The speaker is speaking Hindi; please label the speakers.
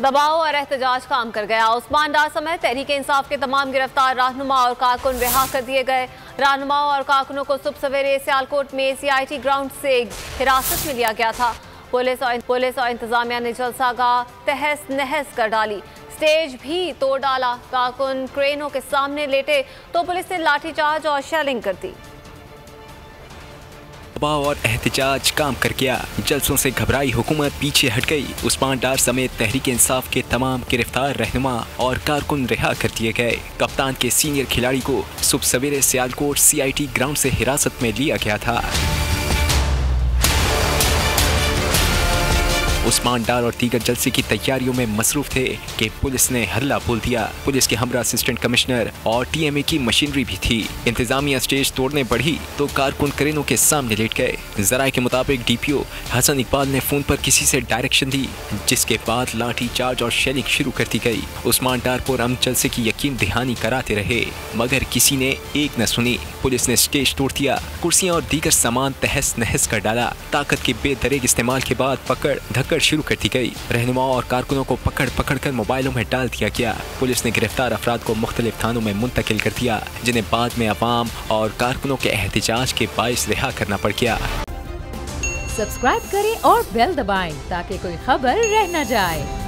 Speaker 1: दबाव और एहतजाज काम कर गया। उस्मान डार समेत तहरीक इंसाफ के तमाम गिरफ्तार रहनुमा और कारकुन रिहा कर दिए गए। रहनुमाओं और कारकुनों को सुबह सवेरे सियालकोट में CIT ग्राउंड से हिरासत में लिया गया था। पुलिस और इंतजामिया ने जलसा का तहस नहस कर डाली, स्टेज भी तोड़ डाला। कारकुन क्रेनों के सामने लेटे तो पुलिस ने लाठीचार्ज और शेलिंग कर दी।
Speaker 2: दबाव और एहतजाज काम कर गया। जलसों से घबराई हुकूमत पीछे हट गई। उस्मान डार समेत तहरीक इंसाफ के तमाम गिरफ्तार रहनुमा और कारकुन रिहा कर दिए गए। कप्तान के सीनियर खिलाड़ी को सुबह सवेरे सियालकोट CIT ग्राउंड से हिरासत में लिया गया था। उस्मान डार और दीगर जलसे की तैयारियों में मसरूफ थे कि पुलिस ने हल्ला बोल दिया। पुलिस के हमरा असिस्टेंट कमिश्नर और TMA की मशीनरी भी थी। इंतजामिया स्टेज तोड़ने बढ़ी तो कारकुन क्रेनों के सामने लेट गए। जराये के मुताबिक DPO हसन इकबाल ने फोन पर किसी से डायरेक्शन दी, जिसके बाद लाठी चार्ज और शेलिंग शुरू कर दी गई। उस्मान डार पर हम जलसे की यकीन दहानी कराते रहे, मगर किसी ने एक न सुनी। पुलिस ने स्टेज तोड़ दिया, कुर्सियां और दीगर सामान तहस नहस कर डाला। ताकत के बेदरेग इस्तेमाल के बाद पकड़ धक्कड़ शुरू कर दी गई। रहनुमाओं और कारकुनों को पकड़ पकड़ कर मोबाइलों में डाल दिया गया। पुलिस ने गिरफ्तार अफराद को मुख्तलिफ थानों में मुंतकिल कर दिया, जिन्हें बाद में अवाम और कारकुनों के एहतजाज के बाइस रिहा करना पड़ गया।
Speaker 3: सब्सक्राइब करें और बेल दबाएं ताकि कोई खबर रह न जाए।